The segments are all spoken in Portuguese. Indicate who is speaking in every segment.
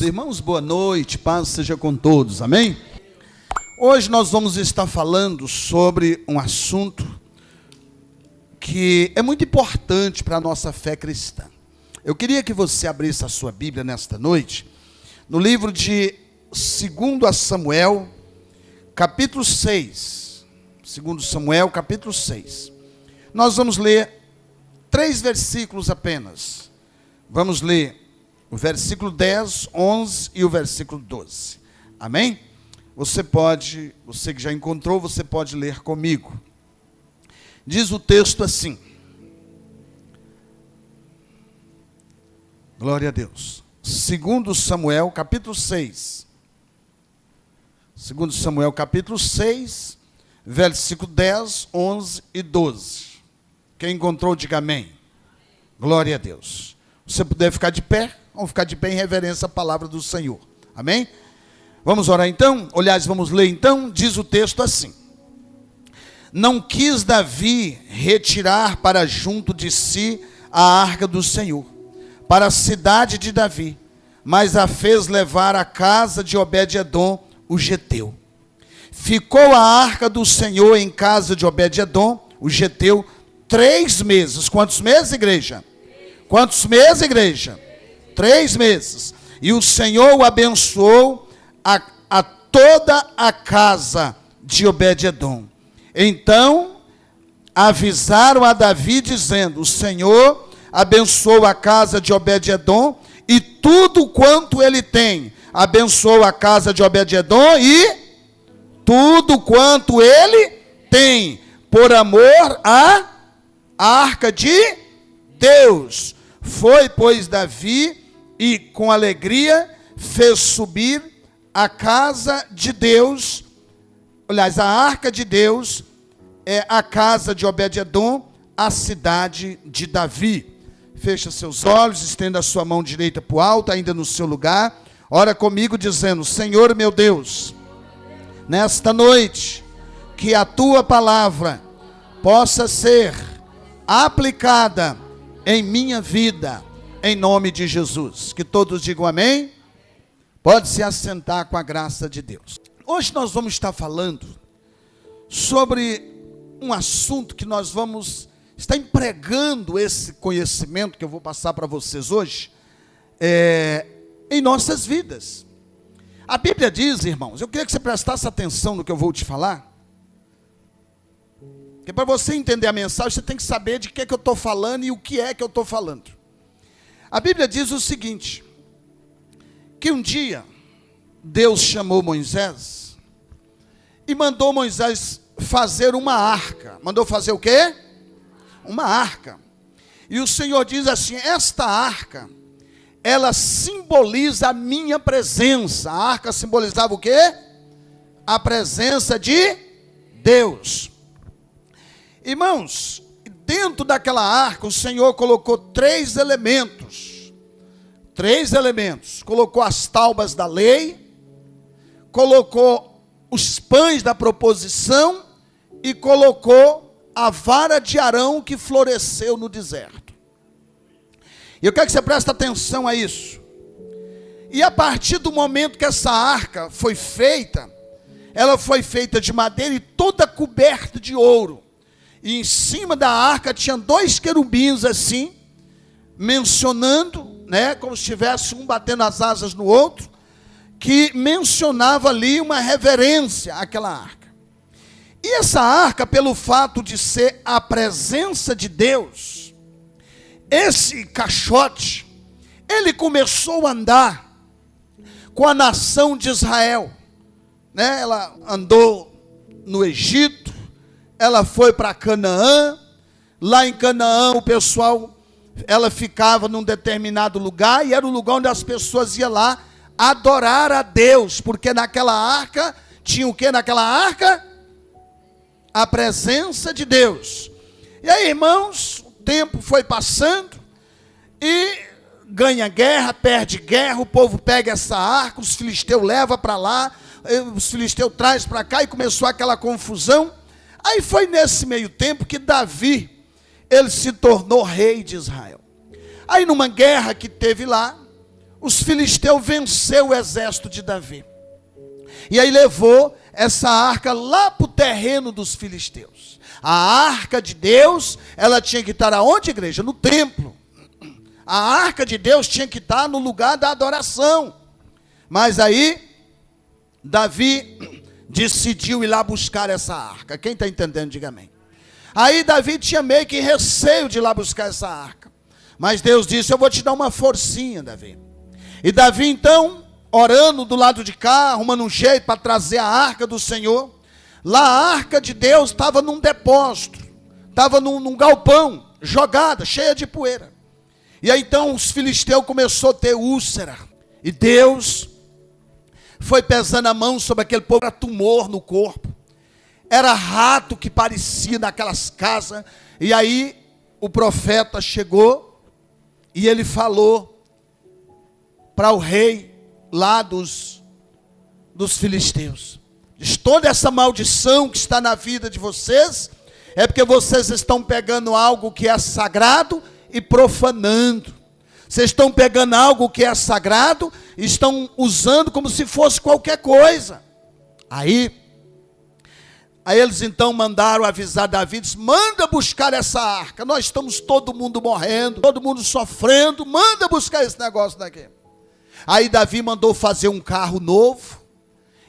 Speaker 1: Irmãos, boa noite, paz seja com todos, amém? Hoje nós vamos estar falando sobre um assunto que é muito importante para a nossa fé cristã. Eu queria que você abrisse a sua Bíblia nesta noite, no livro de 2 Samuel, capítulo 6. 2 Samuel, capítulo 6. Nós vamos ler 3 versículos apenas. Vamos ler o versículo 10, 11 e o versículo 12. Amém? Você que já encontrou, você pode ler comigo. Diz o texto assim. Glória a Deus. 2 Samuel, capítulo 6. 2 Samuel, capítulo 6, versículo 10, 11 e 12. Quem encontrou, diga amém. Glória a Deus. Se você puder ficar de pé, vamos ficar de pé em reverência à palavra do Senhor. Amém? Vamos orar então? Aliás, vamos ler então? Diz o texto assim. Não quis Davi retirar para junto de si a arca do Senhor, para a cidade de Davi, mas a fez levar à casa de Obed-edom, o geteu. Ficou a arca do Senhor em casa de Obed-edom, o geteu, 3 meses. Quantos meses, igreja? Quantos meses, igreja? 3 meses. E o Senhor o abençoou a toda a casa de Obed-edom. Então avisaram a Davi dizendo: o Senhor abençoou a casa de Obed-edom e tudo quanto ele tem. Abençoou a casa de Obed-edom e tudo quanto ele tem, por amor à arca de Deus. Foi, pois, Davi e com alegria fez subir a casa de Deus. Aliás, a arca de Deus é a casa de Obed-edom, a cidade de Davi. Fecha seus olhos, estenda a sua mão direita para o alto, ainda no seu lugar. Ora comigo dizendo: Senhor meu Deus, nesta noite, que a tua palavra possa ser aplicada em minha vida, em nome de Jesus. Que todos digam amém. Pode se assentar com a graça de Deus. Hoje nós vamos estar falando sobre um assunto que nós vamos estar empregando esse conhecimento que eu vou passar para vocês hoje, em nossas vidas. A Bíblia diz, irmãos, eu queria que você prestasse atenção no que eu vou te falar, porque para você entender a mensagem, você tem que saber de que eu estou falando e o que é que eu estou falando. A Bíblia diz o seguinte, que um dia Deus chamou Moisés e mandou Moisés fazer uma arca. Mandou fazer o quê? Uma arca. E o Senhor diz assim: esta arca, ela simboliza a minha presença. A arca simbolizava o quê? A presença de Deus. Irmãos, dentro daquela arca, o Senhor colocou 3 elementos. 3 elementos. Colocou as tábuas da lei, colocou os pães da proposição e colocou a vara de Arão que floresceu no deserto. E eu quero que você preste atenção a isso. E a partir do momento que essa arca foi feita, ela foi feita de madeira e toda coberta de ouro. E em cima da arca tinha 2 querubins assim, mencionando, como se tivesse um batendo as asas no outro, que mencionava ali uma reverência àquela arca. E essa arca, pelo fato de ser a presença de Deus, esse caixote, ele começou a andar com a nação de Israel. Ela andou no Egito, ela foi para Canaã. Lá em Canaã o pessoal, ela ficava num determinado lugar, e era o lugar onde as pessoas iam lá adorar a Deus, porque naquela arca, tinha o que naquela arca? A presença de Deus. E aí, irmãos, o tempo foi passando, e ganha guerra, perde guerra, o povo pega essa arca, os filisteus levam para lá, os filisteus trazem para cá, e começou aquela confusão. Aí foi nesse meio tempo que Davi, ele se tornou rei de Israel. Aí numa guerra que teve lá, os filisteus venceu o exército de Davi. E aí levou essa arca lá para o terreno dos filisteus. A arca de Deus, ela tinha que estar aonde, igreja? No templo. A arca de Deus tinha que estar no lugar da adoração. Mas aí, Davi decidiu ir lá buscar essa arca. Quem está entendendo, diga amém. Aí Davi tinha meio que receio de ir lá buscar essa arca. Mas Deus disse, eu vou te dar uma forcinha, Davi. E Davi então, orando do lado de cá, arrumando um jeito para trazer a arca do Senhor. Lá a arca de Deus estava num depósito, estava num galpão, jogada, cheia de poeira. E aí então os filisteus começaram a ter úlcera. E Deus foi pesando a mão sobre aquele povo, era tumor no corpo. Era rato que parecia naquelas casas. E aí o profeta chegou e ele falou para o rei lá dos filisteus. Diz, toda essa maldição que está na vida de vocês, é porque vocês estão pegando algo que é sagrado e profanando. Vocês estão pegando algo que é sagrado e estão usando como se fosse qualquer coisa. Aí eles então mandaram avisar Davi, disse, manda buscar essa arca, nós estamos todo mundo morrendo, todo mundo sofrendo, manda buscar esse negócio daqui. Aí Davi mandou fazer um carro novo,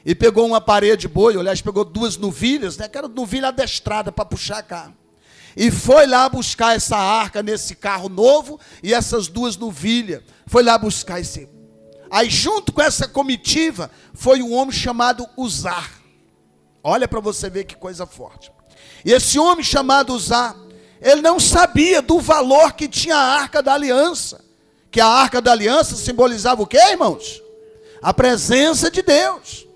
Speaker 1: e pegou uma parede de boi, aliás, pegou 2 novilhas, que era novilha adestrada para puxar carro. E foi lá buscar essa arca nesse carro novo, e essas 2 novilhas, foi lá buscar esse. Aí junto com essa comitiva, foi um homem chamado Uzá. Olha para você ver que coisa forte. E esse homem chamado Uzá, ele não sabia do valor que tinha a arca da aliança. Que a arca da aliança simbolizava o quê, irmãos? A presença de Deus.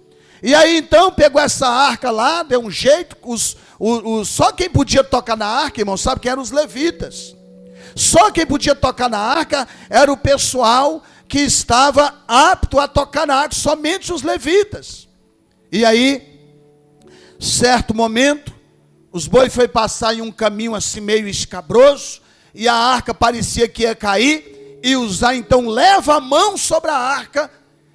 Speaker 1: E aí então pegou essa arca lá, deu um jeito, só quem podia tocar na arca, irmão, sabe que eram os levitas. Só quem podia tocar na arca era o pessoal que estava apto a tocar na arca, somente os levitas. E aí, certo momento, os bois foi passar em um caminho assim meio escabroso, e a arca parecia que ia cair, e Uzá então leva a mão sobre a arca,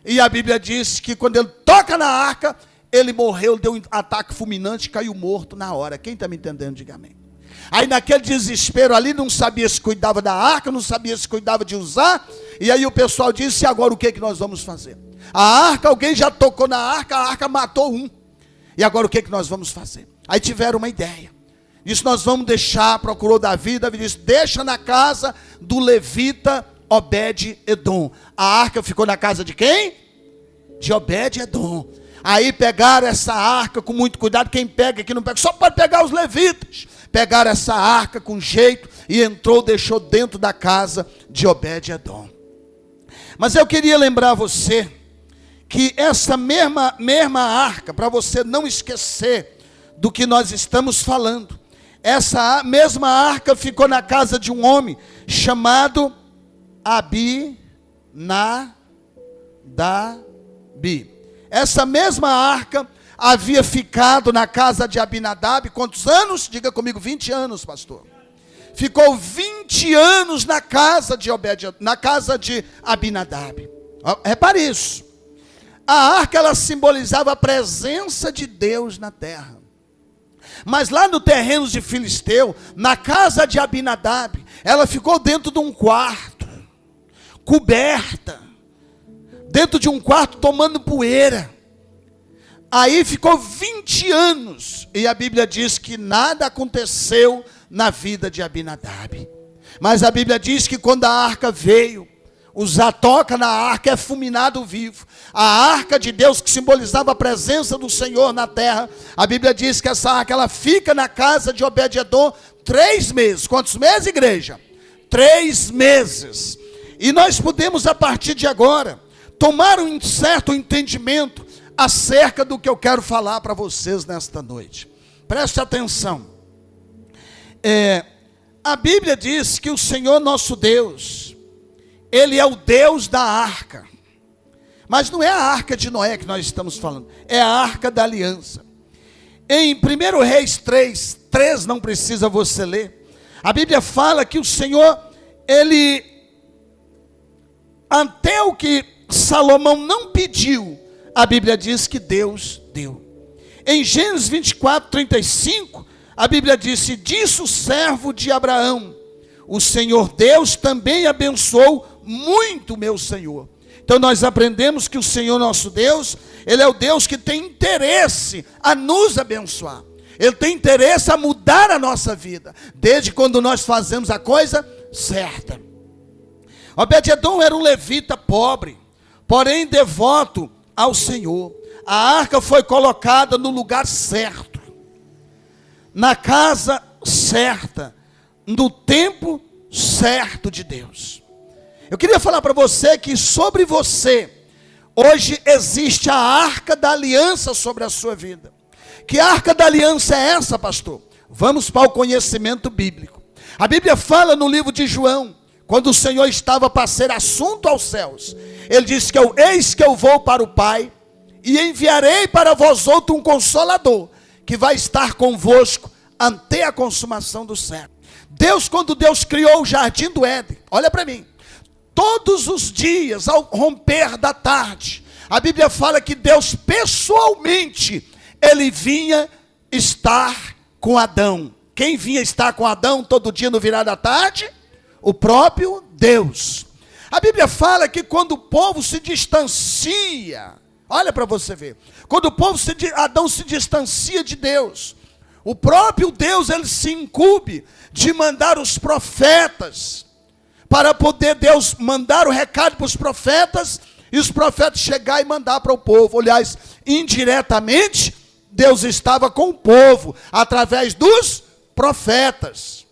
Speaker 1: e a Bíblia diz que quando ele toca na arca, ele morreu, deu um ataque fulminante, caiu morto na hora. Quem está me entendendo, diga amém. Aí naquele desespero ali, não sabia se cuidava da arca, não sabia se cuidava de Uzá, e aí o pessoal disse, e agora o que nós vamos fazer? A arca, alguém já tocou na arca, a arca matou um, e agora o que nós vamos fazer? Aí tiveram uma ideia, disse, nós vamos deixar, procurou Davi disse, deixa na casa do levita Obed-edom. A arca ficou na casa de quem? De Obed-edom. Aí pegaram essa arca com muito cuidado, quem pega aqui não pega, só pode pegar os levitas. Pegaram essa arca com jeito e entrou, deixou dentro da casa de Obed-edom. Mas eu queria lembrar você que essa mesma arca, para você não esquecer do que nós estamos falando, essa mesma arca ficou na casa de um homem chamado Abinadabi. Essa mesma arca havia ficado na casa de Abinadab, quantos anos? Diga comigo, 20 anos, pastor. Ficou 20 anos na casa de Abinadab. Repare isso. A arca, ela simbolizava a presença de Deus na terra. Mas lá no terreno de Filisteu, na casa de Abinadab, ela ficou dentro de um quarto, coberta, dentro de um quarto tomando poeira. Aí ficou 20 anos, e a Bíblia diz que nada aconteceu na vida de Abinadab. Mas a Bíblia diz que quando a arca veio, Uzá toca na arca, é fulminado vivo. A arca de Deus, que simbolizava a presença do Senhor na terra, a Bíblia diz que essa arca, ela fica na casa de Obed-edom 3 meses. Quantos meses, igreja? 3 meses. E nós podemos, a partir de agora, tomar um certo entendimento acerca do que eu quero falar para vocês nesta noite. Preste atenção. A Bíblia diz que o Senhor nosso Deus, Ele é o Deus da arca. Mas não é a arca de Noé que nós estamos falando, é a arca da aliança. Em 1 Reis 3, não precisa você ler, a Bíblia fala que o Senhor, Ele até o que Salomão não pediu, a Bíblia diz que Deus deu. Em Gênesis 24, 35, a Bíblia disse: disse o servo de Abraão: o Senhor Deus também abençoou muito meu Senhor. Então nós aprendemos que o Senhor nosso Deus, Ele é o Deus que tem interesse a nos abençoar. Ele tem interesse a mudar a nossa vida, desde quando nós fazemos a coisa certa. Obed-edom era um levita pobre, porém devoto ao Senhor. A arca foi colocada no lugar certo, na casa certa, no tempo certo de Deus. Eu queria falar para você que sobre você, hoje existe a arca da aliança sobre a sua vida. Que arca da aliança é essa, pastor? Vamos para o conhecimento bíblico. A Bíblia fala no livro de João, quando o Senhor estava para ser assunto aos céus, Ele disse que eis que eu vou para o Pai, e enviarei para vós outro um Consolador, que vai estar convosco até a consumação do século. Deus, quando Deus criou o jardim do Éden, olha para mim, todos os dias, ao romper da tarde, a Bíblia fala que Deus pessoalmente, Ele vinha estar com Adão. Quem vinha estar com Adão todo dia no virar da tarde? O próprio Deus. A Bíblia fala que quando o povo se distancia, olha para você ver, quando o povo, Adão se distancia de Deus, o próprio Deus, Ele se incumbe de mandar os profetas, para poder Deus mandar o recado para os profetas, e os profetas chegar e mandar para o povo. Aliás, indiretamente, Deus estava com o povo, através dos profetas.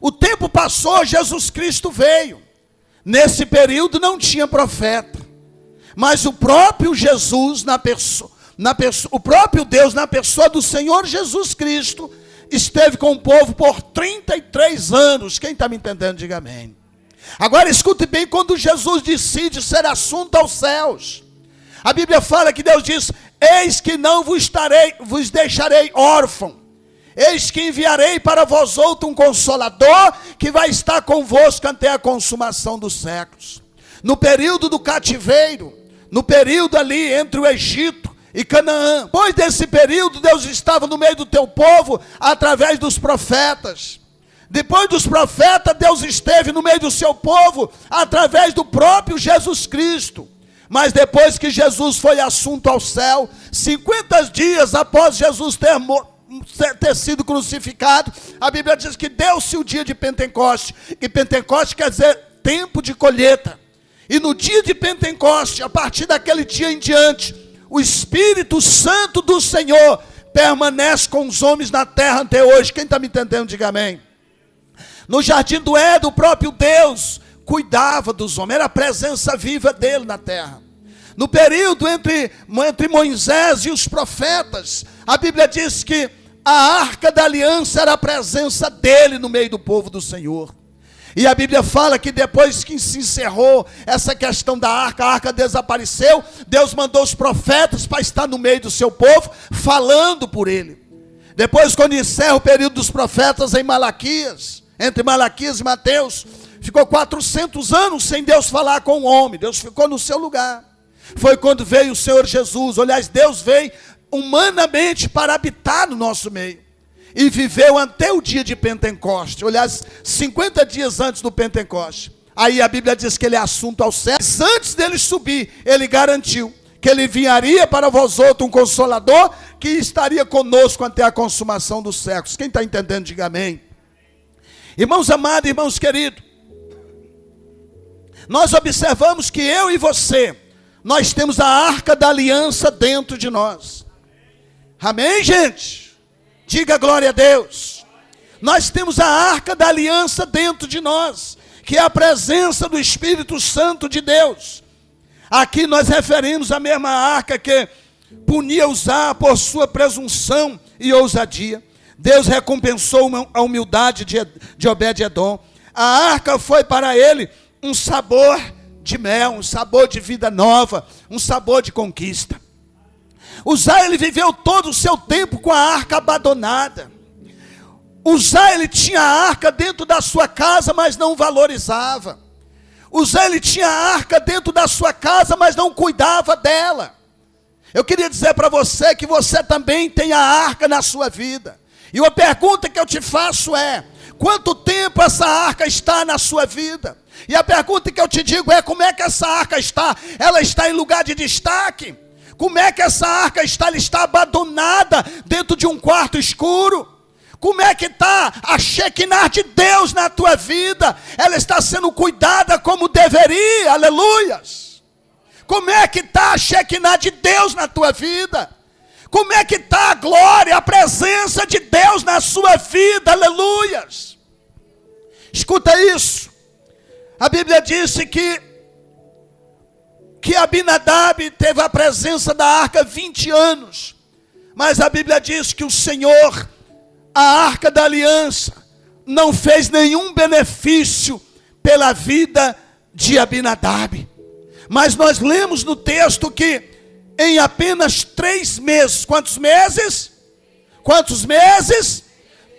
Speaker 1: O tempo passou, Jesus Cristo veio. Nesse período não tinha profeta, mas o próprio Jesus, o próprio Deus, na pessoa do Senhor Jesus Cristo, esteve com o povo por 33 anos. Quem está me entendendo, diga amém. Agora escute bem, quando Jesus decide ser assunto aos céus, a Bíblia fala que Deus diz: eis que não vos deixarei órfão, eis que enviarei para vós outro um Consolador, que vai estar convosco até a consumação dos séculos. No período do cativeiro, no período ali entre o Egito e Canaã, depois desse período, Deus estava no meio do teu povo, através dos profetas. Depois dos profetas, Deus esteve no meio do seu povo, através do próprio Jesus Cristo. Mas depois que Jesus foi assunto ao céu, 50 dias após Jesus ter sido crucificado, a Bíblia diz que deu-se o dia de Pentecoste, que Pentecoste quer dizer tempo de colheita. E no dia de Pentecoste, a partir daquele dia em diante, o Espírito Santo do Senhor permanece com os homens na terra até hoje. Quem está me entendendo, diga amém. No jardim do Éden, o próprio Deus cuidava dos homens, era a presença viva dele na terra. No período entre Moisés e os profetas, a Bíblia diz que a arca da aliança era a presença dele no meio do povo do Senhor. E a Bíblia fala que depois que se encerrou essa questão da arca, a arca desapareceu, Deus mandou os profetas para estar no meio do seu povo, falando por ele. Depois, quando encerra o período dos profetas em Malaquias, entre Malaquias e Mateus, ficou 400 anos sem Deus falar com o homem. Deus ficou no seu lugar. Foi quando veio o Senhor Jesus. Aliás, Deus veio humanamente para habitar no nosso meio. E viveu até o dia de Pentecoste. Aliás, 50 dias antes do Pentecoste. Aí a Bíblia diz que ele é assunto aos céus. Antes dele subir, ele garantiu que ele enviaria para vós outro um Consolador, que estaria conosco até a consumação dos séculos. Quem está entendendo, diga amém. Irmãos amados, irmãos queridos, nós observamos que eu e você, nós temos a arca da aliança dentro de nós. Amém, gente? Diga glória a Deus. Nós temos a arca da aliança dentro de nós, que é a presença do Espírito Santo de Deus. Aqui nós referimos a mesma arca que punia Uzá por sua presunção e ousadia. Deus recompensou a humildade de Obed-edom. A arca foi para ele um sabor de mel, um sabor de vida nova, um sabor de conquista. Uzá, ele viveu todo o seu tempo com a arca abandonada. Uzá, ele tinha a arca dentro da sua casa, mas não valorizava. Uzá, ele tinha a arca dentro da sua casa, mas não cuidava dela. Eu queria dizer para você que você também tem a arca na sua vida. E uma pergunta que eu te faço é: quanto tempo essa arca está na sua vida? E a pergunta que eu te digo é: como é que essa arca está? Ela está em lugar de destaque? Como é que essa arca está? Ela está abandonada dentro de um quarto escuro? Como é que está a Shekinah de Deus na tua vida? Ela está sendo cuidada como deveria, aleluias. Como é que está a Shekinah de Deus na tua vida? Como é que está a glória, a presença de Deus na sua vida, aleluias. Escuta isso, a Bíblia disse que Abinadab teve a presença da arca 20 anos, mas a Bíblia diz que o Senhor, a arca da aliança, não fez nenhum benefício pela vida de Abinadab. Mas nós lemos no texto que em apenas 3 meses, quantos meses?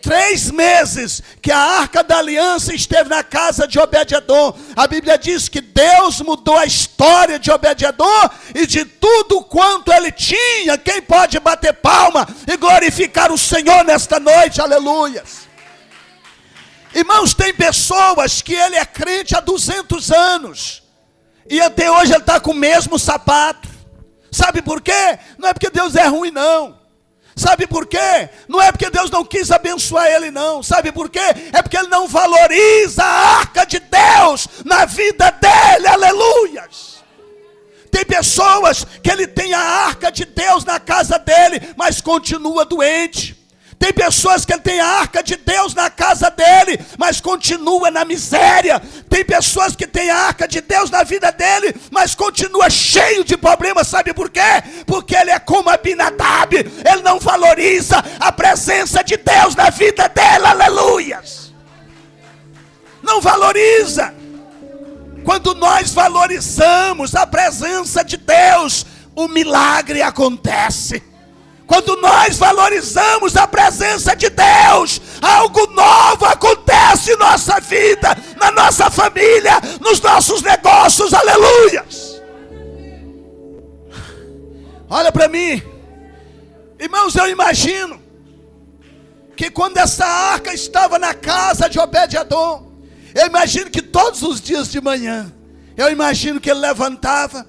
Speaker 1: 3 meses que a arca da aliança esteve na casa de Obed-edom. A Bíblia diz que Deus mudou a história de Obed-edom e de tudo quanto ele tinha. Quem pode bater palma e glorificar o Senhor nesta noite? Aleluias. Irmãos, tem pessoas que ele é crente há 200 anos e até hoje ele está com o mesmo sapato. Sabe por quê? Não é porque Deus é ruim, não. Sabe por quê? Não é porque Deus não quis abençoar ele, não. Sabe por quê? É porque ele não valoriza a arca de Deus na vida dele, aleluias. Tem pessoas que ele tem a arca de Deus na casa dele, mas continua doente. Tem pessoas que ele tem a arca de Deus na casa dele, mas continua na miséria. Tem pessoas que tem a arca de Deus na vida dele, mas continua cheio de problemas. Sabe por quê? Porque ele é como Abinadab. Ele não valoriza a presença de Deus na vida dele, aleluias. Não valoriza. Quando nós valorizamos a presença de Deus, o milagre acontece. Quando nós valorizamos a presença de Deus, algo novo acontece em nossa vida, na nossa família, nos nossos negócios, aleluias. Olha para mim, irmãos, eu imagino que quando essa arca estava na casa de Obed-edom, eu imagino que todos os dias de manhã, eu imagino que ele levantava,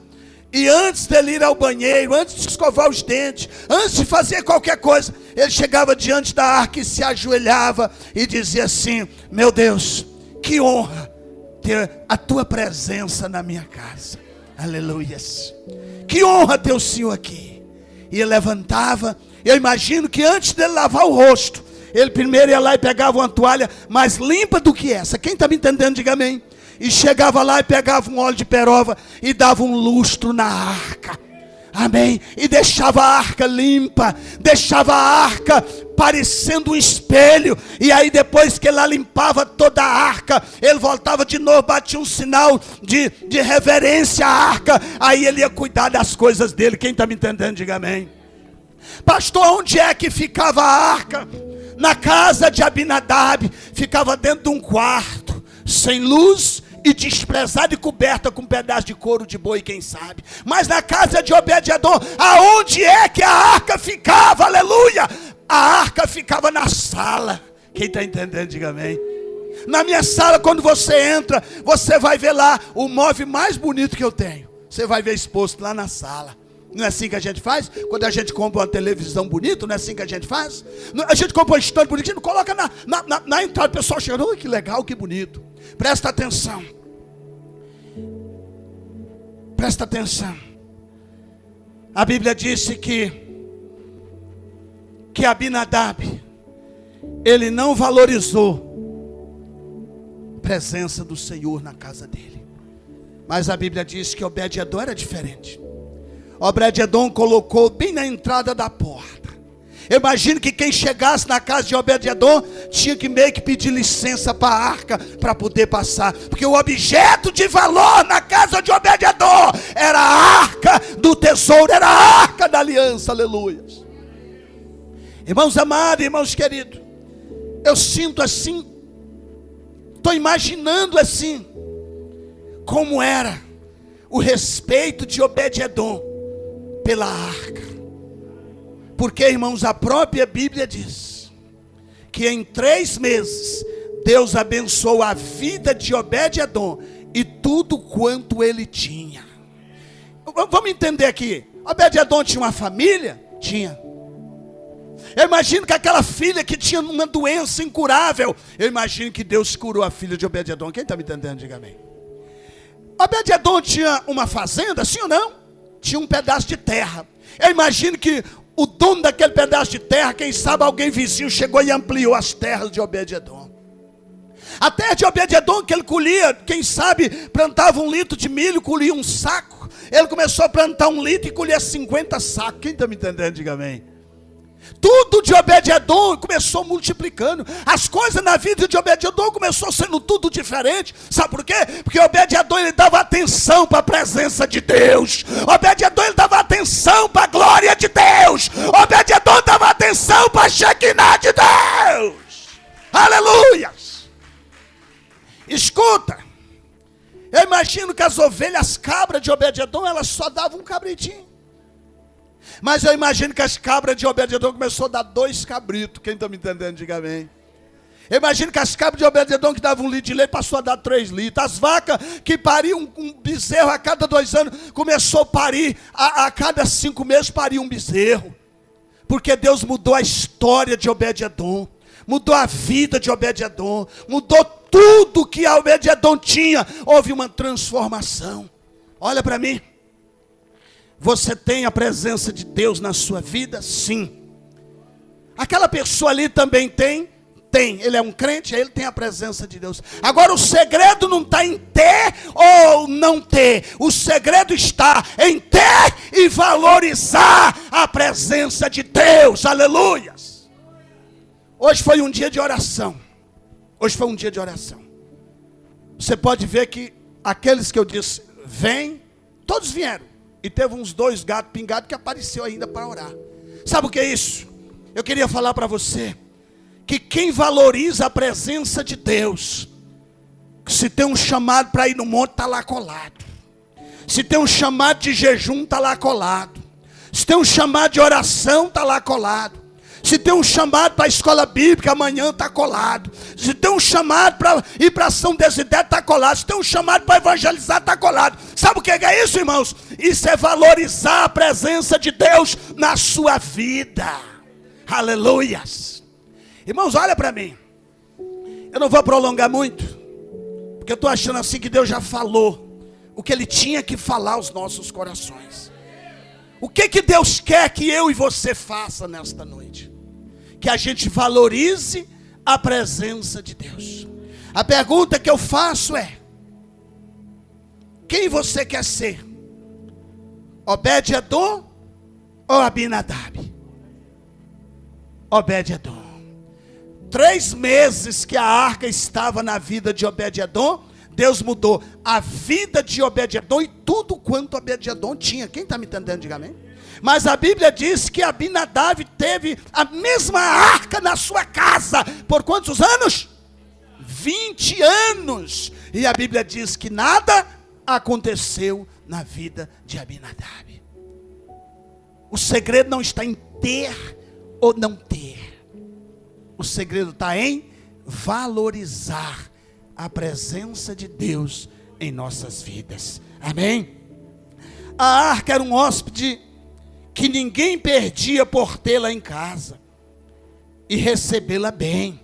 Speaker 1: e antes dele ir ao banheiro, antes de escovar os dentes, antes de fazer qualquer coisa, ele chegava diante da arca e se ajoelhava e dizia assim: meu Deus, que honra ter a tua presença na minha casa, aleluias. Que honra ter o Senhor aqui. E ele levantava, eu imagino que antes dele lavar o rosto, ele primeiro ia lá e pegava uma toalha mais limpa do que essa. Quem está me entendendo, diga amém. E chegava lá e pegava um óleo de perova e dava um lustro na arca, amém, e deixava a arca limpa, deixava a arca parecendo um espelho. E aí depois que ele limpava toda a arca, ele voltava de novo, batia um sinal de reverência à arca. Aí ele ia cuidar das coisas dele. Quem está me entendendo, diga amém. Pastor, onde é que ficava a arca? Na casa de Abinadab. Ficava dentro de um quarto, sem luz e desprezada e coberta com um pedaço de couro de boi, quem sabe. Mas na casa de Obed-edom, aonde é que a arca ficava? Aleluia! A arca ficava na sala. Quem está entendendo, diga amém. Na minha sala, quando você entra, você vai ver lá o móvel mais bonito que eu tenho. Você vai ver exposto lá na sala. Não é assim que a gente faz? Quando a gente compra uma televisão bonita, não é assim que a gente faz? A gente compra uma estante bonita, a gente coloca na entrada, o pessoal chega, oh, que legal, que bonito. Presta atenção. Presta atenção. A Bíblia disse que Abinadab, ele não valorizou a presença do Senhor na casa dele. Mas a Bíblia diz que Obed-edom era diferente. Obed-edom colocou bem na entrada da porta. Eu imagino que quem chegasse na casa de Obed-edom tinha que meio que pedir licença para a arca para poder passar, porque o objeto de valor na casa de Obed-edom era a arca do tesouro, era a arca da aliança, aleluia. Irmãos amados, irmãos queridos, eu sinto assim, estou imaginando assim, como era o respeito de Obed-edom pela arca. Porque, irmãos, a própria Bíblia diz que em 3 meses Deus abençoou a vida de Obed-edom e tudo quanto ele tinha. Vamos entender aqui. Obed-edom tinha uma família? Tinha. Eu imagino que aquela filha que tinha uma doença incurável, eu imagino que Deus curou a filha de Obed-edom. Quem está me entendendo, diga amém. Obed-edom tinha uma fazenda, sim ou não? Tinha um pedaço de terra. Eu imagino que o dono daquele pedaço de terra, quem sabe alguém vizinho chegou e ampliou as terras de Obed-edom. A terra de Obed-edom que ele colhia, quem sabe plantava 1 litro de milho, colhia um saco. Ele começou a plantar 1 litro e colhia 50 sacos. Quem está me entendendo, diga amém. Tudo de Obed-edom começou multiplicando. As coisas na vida de Obed-edom começou sendo tudo diferente. Sabe por quê? Porque Obed-edom ele dava atenção para a presença de Deus. Obed-edom ele dava atenção para a glória de Deus. Obed-edom dava atenção para a Shekinah de Deus. Aleluia. Escuta. Eu imagino que as ovelhas, as cabras de Obed-edom, elas só davam um cabritinho. Mas eu imagino que as cabras de Obed-edom começou a dar 2 cabritos. Quem está me entendendo, diga amém. Eu imagino que as cabras de Obed-edom que davam 1 litro de leite passou a dar 3 litros. As vacas que pariam um bezerro a cada 2 anos, começou a parir, a cada 5 meses paria um bezerro. Porque Deus mudou a história de Obed-edom. Mudou a vida de Obed-edom. Mudou tudo que a Obed-edom tinha. Houve uma transformação. Olha para mim. Você tem a presença de Deus na sua vida? Sim. Aquela pessoa ali também tem? Tem. Ele é um crente, ele tem a presença de Deus. Agora o segredo não está em ter ou não ter. O segredo está em ter e valorizar a presença de Deus. Aleluias. Hoje foi um dia de oração. Hoje foi um dia de oração. Você pode ver que aqueles que eu disse, vem, todos vieram. E teve uns 2 gatos pingados que apareceu ainda para orar. Sabe o que é isso? Eu queria falar para você que quem valoriza a presença de Deus, se tem um chamado para ir no monte, está lá colado. Se tem um chamado de jejum, está lá colado. Se tem um chamado de oração, está lá colado. Se tem um chamado para a escola bíblica, amanhã está colado. Se tem um chamado para ir para São Desidério, está colado. Se tem um chamado para evangelizar, está colado. Sabe o que é isso, irmãos? Isso é valorizar a presença de Deus na sua vida. Aleluias. Irmãos, olha para mim. Eu não vou prolongar muito, porque eu estou achando assim que Deus já falou o que Ele tinha que falar aos nossos corações. O que Deus quer que eu e você faça nesta noite? Que a gente valorize a presença de Deus. A pergunta que eu faço é: quem você quer ser? Obed-edom ou Abinadab? Obed-edom. 3 meses que a arca estava na vida de Obed-edom, Deus mudou a vida de Obed-edom e tudo quanto Obed-edom tinha. Quem está me entendendo, diga amém. Mas a Bíblia diz que Abinadab teve a mesma arca na sua casa. Por quantos anos? 20 anos. E a Bíblia diz que nada aconteceu na vida de Abinadab. O segredo não está em ter ou não ter. O segredo está em valorizar a presença de Deus em nossas vidas. Amém? A arca era um hóspede que ninguém perdia por tê-la em casa e recebê-la bem.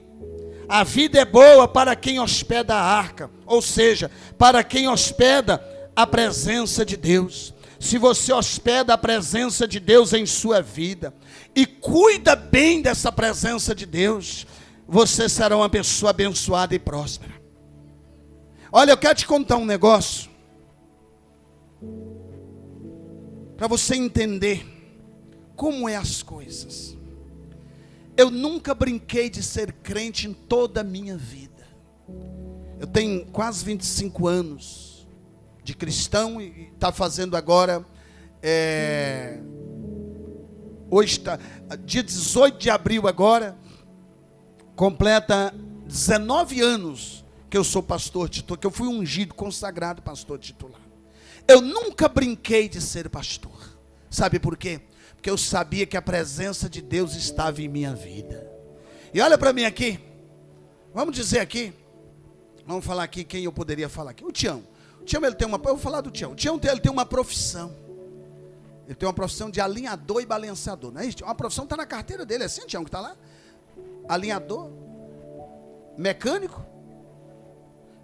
Speaker 1: A vida é boa para quem hospeda a arca, ou seja, para quem hospeda a presença de Deus. Se você hospeda a presença de Deus em sua vida e cuida bem dessa presença de Deus, você será uma pessoa abençoada e próspera. Olha, eu quero te contar um negócio para você entender como é as coisas. Eu nunca brinquei de ser crente em toda a minha vida. Eu tenho quase 25 anos de cristão e está fazendo agora, hoje está, dia 18 de abril agora, completa 19 anos que eu sou pastor titular, que eu fui ungido, consagrado pastor titular. Eu nunca brinquei de ser pastor. Sabe por quê? Porque eu sabia que a presença de Deus estava em minha vida. E olha para mim aqui. Vamos dizer aqui. Vamos falar aqui quem eu poderia falar aqui. O Tião. O Tião, ele tem uma... Eu vou falar do Tião. O Tião, ele tem uma profissão. Ele tem uma profissão de alinhador e balanceador. Não é isso? Uma profissão está na carteira dele. É assim, Tião, que está lá? Alinhador. Mecânico.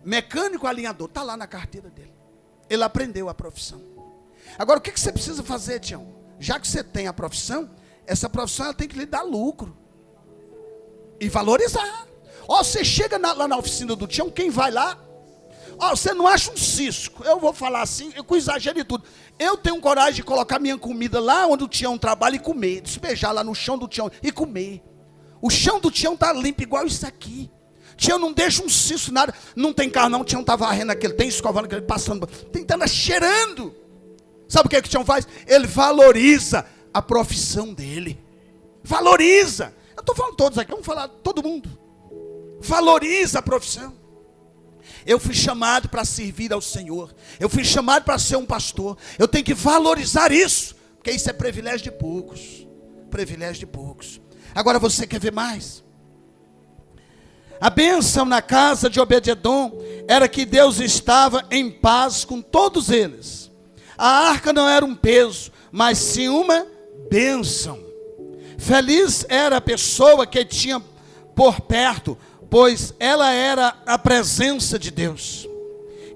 Speaker 1: Mecânico alinhador. Está lá na carteira dele. Ele aprendeu a profissão. Agora, o que você precisa fazer, Tião? Já que você tem a profissão, essa profissão ela tem que lhe dar lucro. E valorizar. Ó, você chega lá na oficina do Tião, quem vai lá? Ó, você não acha um cisco. Eu vou falar assim, com exagero e tudo. Eu tenho coragem de colocar minha comida lá onde o Tião trabalha e comer. Despejar lá no chão do Tião e comer. O chão do Tião está limpo igual isso aqui. Tião não deixa um cisco, nada. Não tem carro não, o Tião está varrendo aquele, tem escovando aquele, passando. Tem que estar cheirando. Sabe o que o Tião faz? Ele valoriza a profissão dele. Valoriza. Eu estou falando todos aqui, vamos falar todo mundo. Valoriza a profissão. Eu fui chamado para servir ao Senhor. Eu fui chamado para ser um pastor. Eu tenho que valorizar isso. Porque isso é privilégio de poucos. Privilégio de poucos. Agora você quer ver mais? A bênção na casa de Obed-edom era que Deus estava em paz com todos eles. A arca não era um peso, mas sim uma bênção. Feliz era a pessoa que tinha por perto, pois ela era a presença de Deus.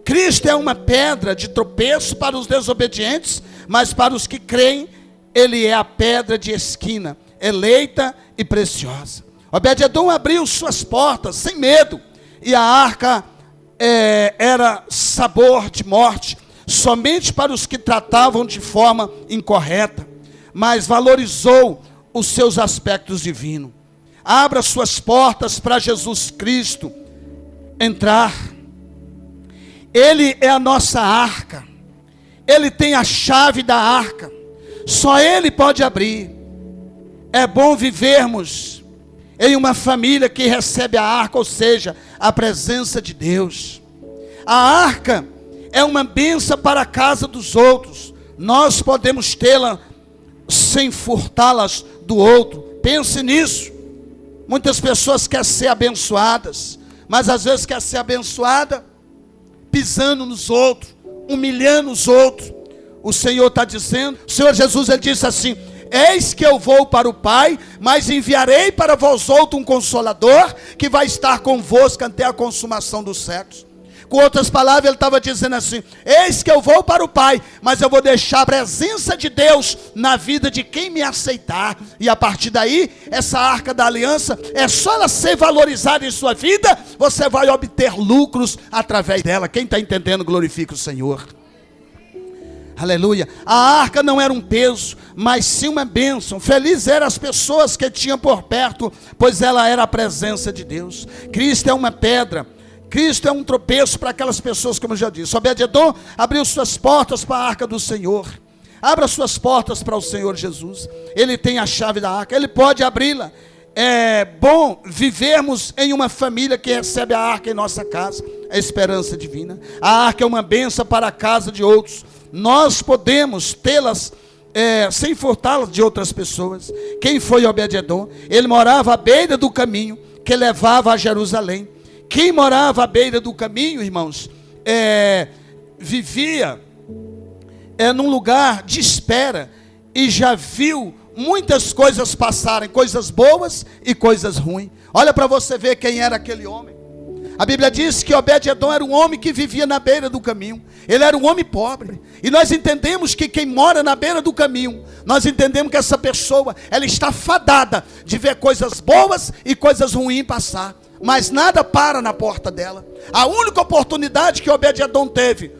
Speaker 1: Cristo é uma pedra de tropeço para os desobedientes, mas para os que creem, ele é a pedra de esquina, eleita e preciosa. Obed-edom abriu suas portas sem medo, e a arca era sabor de morte, somente para os que tratavam de forma incorreta, mas valorizou os seus aspectos divinos. Abra suas portas para Jesus Cristo entrar. Ele é a nossa arca. Ele tem a chave da arca. Só Ele pode abrir. É bom vivermos em uma família que recebe a arca, ou seja, a presença de Deus. A arca é uma bênção para a casa dos outros. Nós podemos tê-la sem furtá-las do outro. Pense nisso. Muitas pessoas querem ser abençoadas, mas às vezes quer ser abençoada pisando nos outros, humilhando os outros. O Senhor está dizendo, o Senhor Jesus, ele disse assim: eis que eu vou para o Pai, mas enviarei para vós outro um Consolador, que vai estar convosco até a consumação dos séculos. Com outras palavras, ele estava dizendo assim: eis que eu vou para o Pai, mas eu vou deixar a presença de Deus na vida de quem me aceitar. E a partir daí, essa arca da aliança, é só ela ser valorizada em sua vida, você vai obter lucros através dela. Quem está entendendo, glorifica o Senhor. Aleluia. A arca não era um peso, mas sim uma bênção. Felizes eram as pessoas que tinham por perto, pois ela era a presença de Deus. Cristo é uma pedra. Cristo é um tropeço para aquelas pessoas, como eu já disse. Obed-edom abriu suas portas para a arca do Senhor. Abra suas portas para o Senhor Jesus. Ele tem a chave da arca, ele pode abri-la. É bom vivermos em uma família que recebe a arca em nossa casa, a esperança divina. A arca é uma bênção para a casa de outros. Nós podemos tê-las sem furtá-las de outras pessoas. Quem foi Obed-edom? Ele morava à beira do caminho que levava a Jerusalém. Quem morava à beira do caminho, irmãos, vivia num lugar de espera e já viu muitas coisas passarem, coisas boas e coisas ruins. Olha para você ver quem era aquele homem. A Bíblia diz que Obed-edom era um homem que vivia na beira do caminho. Ele era um homem pobre. E nós entendemos que quem mora na beira do caminho, nós entendemos que essa pessoa, ela está fadada de ver coisas boas e coisas ruins passar. Mas nada para na porta dela. A única oportunidade que Obed-edom teve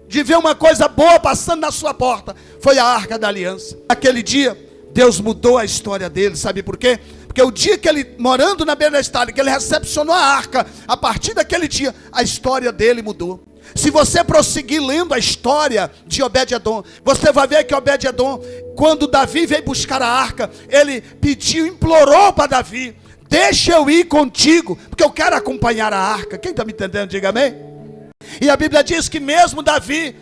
Speaker 1: de ver uma coisa boa passando na sua porta foi a arca da aliança. Aquele dia, Deus mudou a história dele. Sabe por quê? Porque o dia que ele, morando na beira da estrada, que ele recepcionou a arca, a partir daquele dia, a história dele mudou. Se você prosseguir lendo a história de Obed-edom, você vai ver que Obed-edom, quando Davi veio buscar a arca, ele pediu, implorou para Davi: deixa eu ir contigo, porque eu quero acompanhar a arca. Quem está me entendendo, diga amém. E a Bíblia diz que mesmo Davi,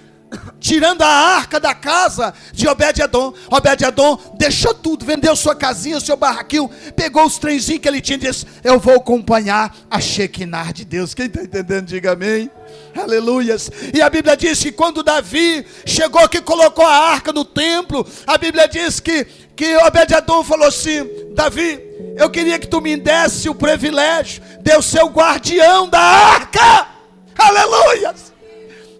Speaker 1: tirando a arca da casa de Obed-edom, Obed-edom deixou tudo, vendeu sua casinha, seu barraquinho, pegou os trenzinhos que ele tinha e disse: eu vou acompanhar a Shekinah de Deus. Quem está entendendo, diga amém. Aleluias. E a Bíblia diz que quando Davi chegou, que colocou a arca no templo, a Bíblia diz que Obed-edom falou assim: Davi, eu queria que tu me desse o privilégio de eu ser o guardião da arca. Aleluias.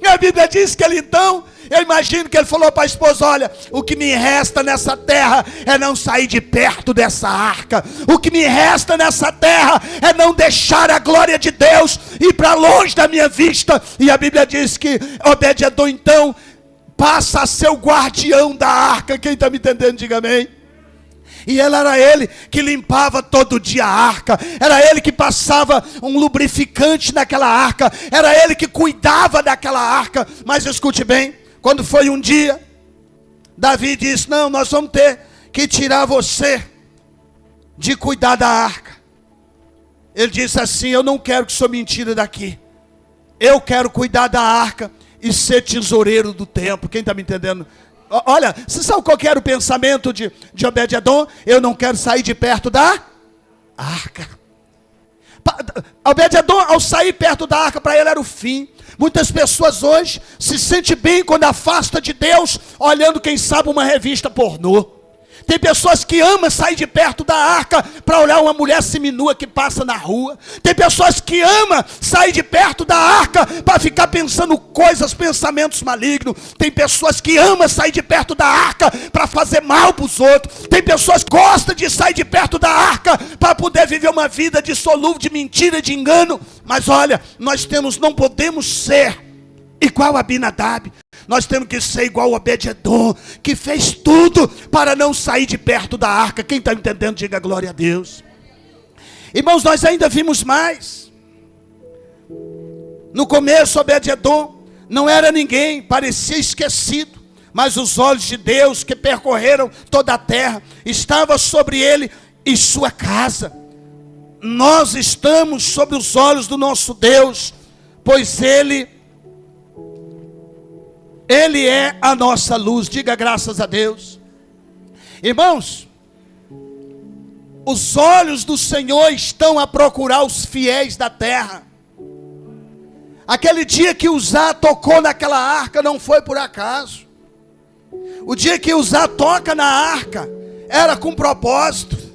Speaker 1: E a Bíblia diz que ele então, eu imagino que ele falou para a esposa: olha, o que me resta nessa terra é não sair de perto dessa arca. O que me resta nessa terra é não deixar a glória de Deus ir para longe da minha vista. E a Bíblia diz que Obed-edom então passa a ser o guardião da arca. Quem está me entendendo, diga amém. E era ele que limpava todo dia a arca, era ele que passava um lubrificante naquela arca, era ele que cuidava daquela arca. Mas escute bem, quando foi um dia, Davi disse: não, nós vamos ter que tirar você de cuidar da arca. Ele disse assim: eu não quero que o senhor me tire daqui, eu quero cuidar da arca e ser tesoureiro do templo. Quem está me entendendo? Olha, você sabe qual que era o pensamento de Obed-edom? Eu não quero sair de perto da arca. Obed-edom, ao sair perto da arca, para ele era o fim. Muitas pessoas hoje se sentem bem quando afasta de Deus, olhando, quem sabe, uma revista pornô. Tem pessoas que amam sair de perto da arca para olhar uma mulher seminua que passa na rua. Tem pessoas que amam sair de perto da arca para ficar pensando coisas, pensamentos malignos. Tem pessoas que amam sair de perto da arca para fazer mal para os outros. Tem pessoas que gostam de sair de perto da arca para poder viver uma vida dissolúvel, de mentira, de engano. Mas olha, nós não podemos ser igual a Abinadab. Nós temos que ser igual a Obed-edom, que fez tudo para não sair de perto da arca. Quem está entendendo, diga glória a Deus. Irmãos, nós ainda vimos mais. No começo, Obed-edom não era ninguém, parecia esquecido. Mas os olhos de Deus, que percorreram toda a terra, estavam sobre ele e sua casa. Nós estamos sob os olhos do nosso Deus, pois Ele é a nossa luz. Diga graças a Deus. Irmãos, os olhos do Senhor estão a procurar os fiéis da terra. Aquele dia que Uzá tocou naquela arca não foi por acaso. O dia que Uzá toca na arca era com propósito.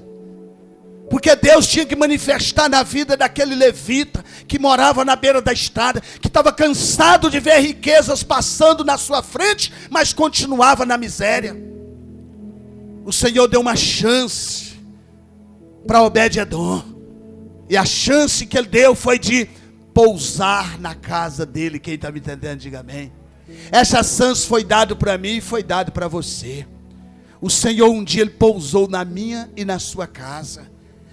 Speaker 1: Porque Deus tinha que manifestar na vida daquele levita que morava na beira da estrada, que estava cansado de ver riquezas passando na sua frente, mas continuava na miséria. O Senhor deu uma chance para Obed-edom, e a chance que ele deu foi de pousar na casa dele. Quem está me entendendo, diga amém. Essa chance foi dada para mim e foi dada para você. O Senhor um dia ele pousou na minha e na sua casa.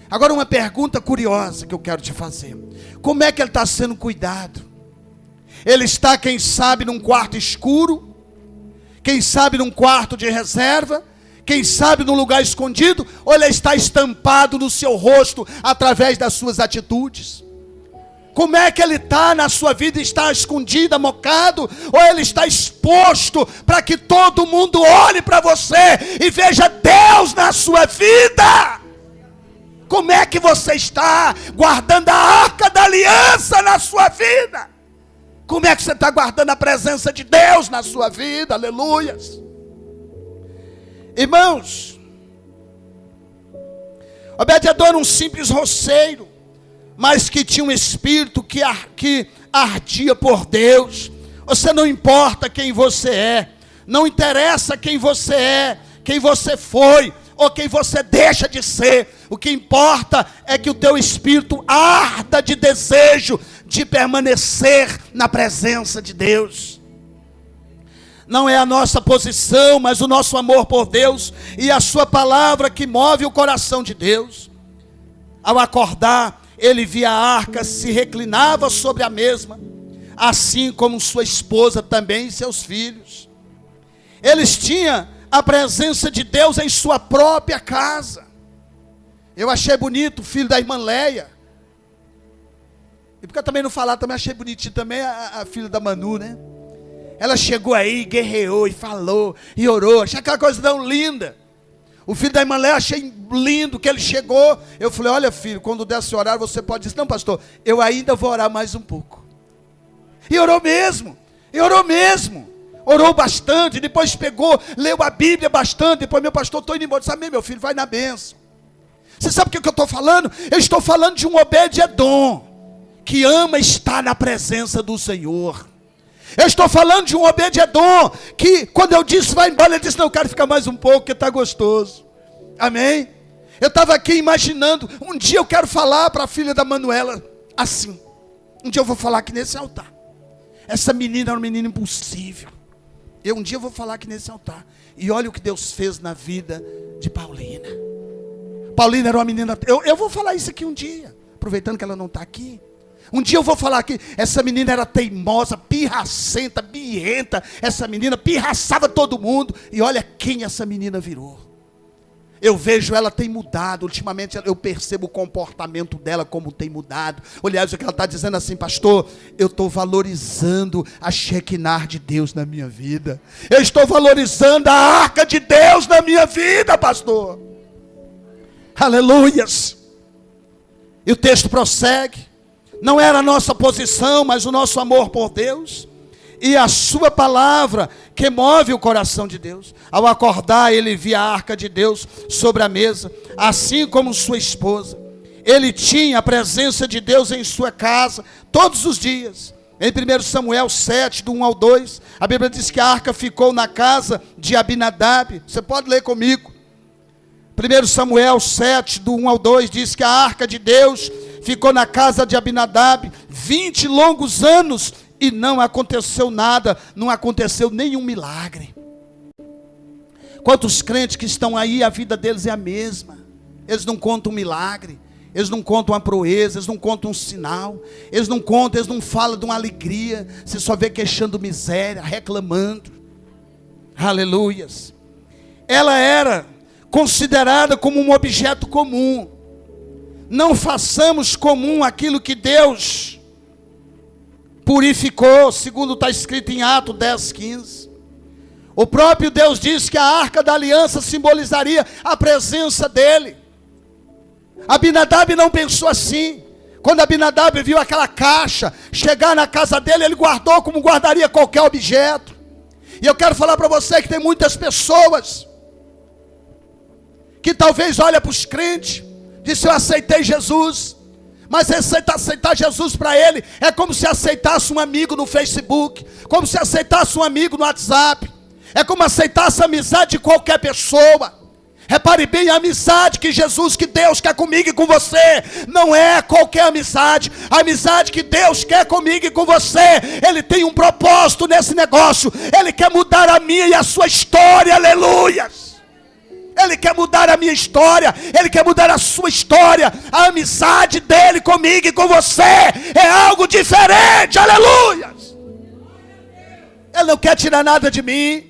Speaker 1: Agora uma pergunta curiosa que eu quero te fazer: como é que ele está sendo cuidado? Ele está, quem sabe, num quarto escuro, quem sabe num quarto de reserva, quem sabe num lugar escondido, ou ele está estampado no seu rosto através das suas atitudes? Como é que ele está na sua vida? Está escondido, amocado, ou ele está exposto para que todo mundo olhe para você e veja Deus na sua vida? Como é que você está guardando a arca da aliança na sua vida? Como é que você está guardando a presença de Deus na sua vida? Aleluias. Irmãos, Obed-edom era um simples roceiro, mas que tinha um espírito que ardia por Deus. Você não importa quem você é, não interessa quem você é, quem você foi, ou quem você deixa de ser. O que importa é que o teu espírito arda de desejo de permanecer na presença de Deus. Não é a nossa posição, mas o nosso amor por Deus e a sua palavra que move o coração de Deus. Ao acordar, ele via a arca, se reclinava sobre a mesma, assim como sua esposa também e seus filhos. Eles tinham a presença de Deus em sua própria casa. Eu achei bonito o filho da irmã Leia. E porque eu também não falar, também achei bonitinho também a filha da Manu, né? Ela chegou aí, guerreou e falou, e orou. Achei aquela coisa tão linda. O filho da irmã Leia, achei lindo que ele chegou. Eu falei, olha filho, quando der esse horário, você pode dizer, não pastor, eu ainda vou orar mais um pouco. E orou mesmo, orou bastante, depois pegou, leu a Bíblia bastante, depois meu pastor, estou indo embora, disse, amém meu filho, vai na bênção. Você sabe o que eu estou falando? Eu estou falando de um Obed-Edom, que ama estar na presença do Senhor. Eu estou falando de um Obed-Edom, que quando eu disse vai embora, ele disse, não, eu quero ficar mais um pouco, porque está gostoso. Amém? Eu estava aqui imaginando, um dia eu quero falar para a filha da Manuela, assim, um dia eu vou falar aqui nesse altar. Essa menina era uma menina impossível. Um dia eu vou falar aqui nesse altar. E olha o que Deus fez na vida de Paulina. Paulina era uma menina, eu vou falar isso aqui um dia, aproveitando que ela não está aqui. Um dia eu vou falar aqui, essa menina era teimosa, pirracenta, birrenta. Essa menina pirraçava todo mundo. E olha quem essa menina virou. Eu vejo ela tem mudado. Ultimamente eu percebo o comportamento dela como tem mudado. Aliás, o que ela está dizendo assim, pastor, eu estou valorizando a Shekinah de Deus na minha vida. Eu estou valorizando a arca de Deus na minha vida, pastor. Aleluias. E o texto prossegue. Não era a nossa posição, mas o nosso amor por Deus. E a sua palavra que move o coração de Deus. Ao acordar, ele via a arca de Deus sobre a mesa, assim como sua esposa. Ele tinha a presença de Deus em sua casa todos os dias. Em 1 Samuel 7, do 1 ao 2, a Bíblia diz que a arca ficou na casa de Abinadab. Você pode ler comigo. 1 Samuel 7, do 1 ao 2, diz que a arca de Deus ficou na casa de Abinadab 20 longos anos e não aconteceu nada, não aconteceu nenhum milagre. Quantos crentes que estão aí, a vida deles é a mesma. Eles não contam um milagre, eles não contam uma proeza, eles não contam um sinal, eles não contam, eles não falam de uma alegria. Você só vê queixando miséria, reclamando. Aleluias. Ela era considerada como um objeto comum. Não façamos comum aquilo que Deus purificou, segundo está escrito em Atos 10, 15. O próprio Deus disse que a arca da aliança simbolizaria a presença dele. Abinadab não pensou assim. Quando Abinadab viu aquela caixa chegar na casa dele, ele guardou como guardaria qualquer objeto. E eu quero falar para você que tem muitas pessoas que talvez olhem para os crentes, disse, eu aceitei Jesus, mas aceitar Jesus para ele é como se aceitasse um amigo no Facebook, como se aceitasse um amigo no WhatsApp, é como aceitasse a amizade de qualquer pessoa. Repare bem, a amizade que Jesus, que Deus quer comigo e com você, não é qualquer amizade. A amizade que Deus quer comigo e com você, Ele tem um propósito nesse negócio. Ele quer mudar a minha e a sua história, aleluias. Ele quer mudar a minha história, Ele quer mudar a sua história. A amizade dEle comigo e com você é algo diferente, aleluia. Ele não quer tirar nada de mim.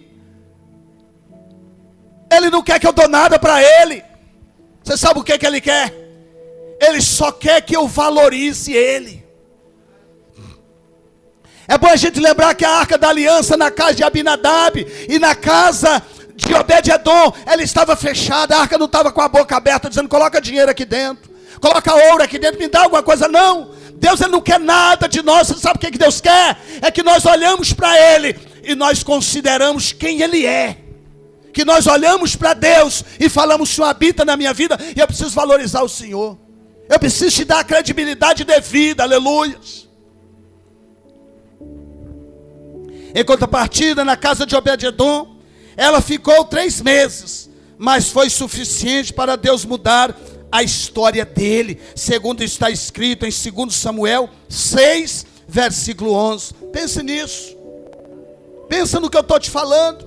Speaker 1: Ele não quer que eu dou nada para Ele. Você sabe o que Ele quer? Ele só quer que eu valorize Ele. É bom a gente lembrar que a arca da aliança na casa de Abinadab e na casa de Obed-Edom, ela estava fechada. A arca não estava com a boca aberta dizendo, coloca dinheiro aqui dentro, coloca ouro aqui dentro, me dá alguma coisa. Não, Deus, Ele não quer nada de nós. Você sabe o que Deus quer? É que nós olhamos para Ele e nós consideramos quem Ele é. Que nós olhamos para Deus e falamos, o Senhor habita na minha vida e eu preciso valorizar o Senhor. Eu preciso te dar a credibilidade devida, aleluia. Em contrapartida, na casa de Obed-Edom, ela ficou 3 meses, mas foi suficiente para Deus mudar a história dele, segundo está escrito em 2 Samuel 6, versículo 11. Pense nisso, pensa no que eu estou te falando.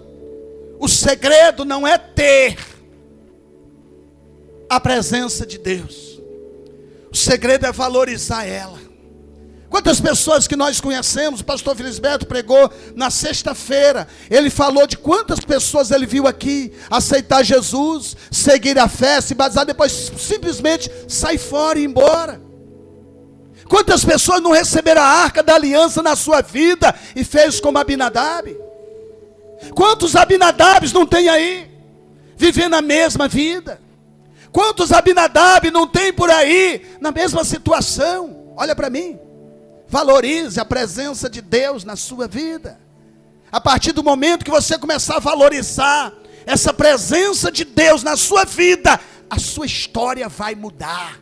Speaker 1: O segredo não é ter a presença de Deus, o segredo é valorizar ela. Quantas pessoas que nós conhecemos, o pastor Felisberto pregou na sexta-feira, ele falou de quantas pessoas ele viu aqui aceitar Jesus, seguir a fé, se batizar, depois simplesmente sair fora e ir embora. Quantas pessoas não receberam a arca da aliança na sua vida e fez como Abinadab? Quantos Abinadabes não tem aí, vivendo a mesma vida? Quantos Abinadab não tem por aí, na mesma situação? Olha para mim. Valorize a presença de Deus na sua vida. A partir do momento que você começar a valorizar essa presença de Deus na sua vida, a sua história vai mudar.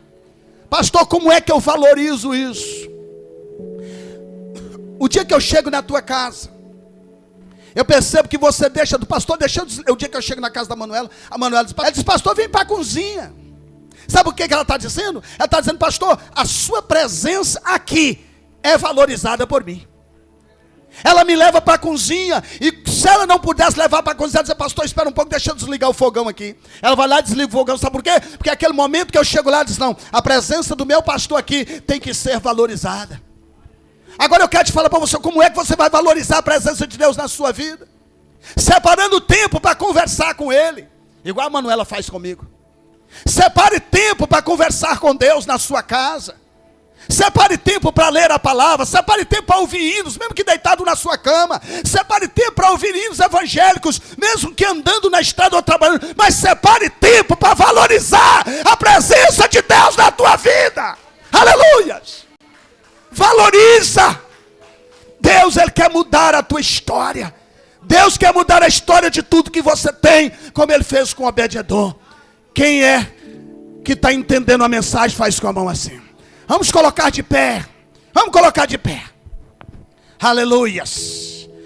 Speaker 1: Pastor, como é que eu valorizo isso? O dia que eu chego na tua casa, eu percebo que você deixa do pastor, o dia que eu chego na casa da Manuela, a Manuela diz, pastor, vem para a cozinha. Sabe o que ela está dizendo? Ela está dizendo, pastor, a sua presença aqui é valorizada por mim. Ela me leva para a cozinha, e se ela não pudesse levar para a cozinha, ela diz, pastor, espera um pouco, deixa eu desligar o fogão aqui. Ela vai lá e desliga o fogão, sabe por quê? Porque aquele momento que eu chego lá, ela diz, não, a presença do meu pastor aqui tem que ser valorizada. Agora eu quero te falar para você, como é que você vai valorizar a presença de Deus na sua vida? Separando tempo para conversar com Ele, igual a Manuela faz comigo. Separe tempo para conversar com Deus na sua casa. Separe tempo para ler a palavra. Separe tempo para ouvir hinos, mesmo que deitado na sua cama. Separe tempo para ouvir hinos evangélicos, mesmo que andando na estrada ou trabalhando. Mas separe tempo para valorizar a presença de Deus na tua vida. Aleluias! Valoriza. Deus, Ele quer mudar a tua história. Deus quer mudar a história de tudo que você tem, como Ele fez com Obed-edom. Quem é que está entendendo a mensagem, faz com a mão assim. Vamos colocar de pé. Vamos colocar de pé. Aleluias.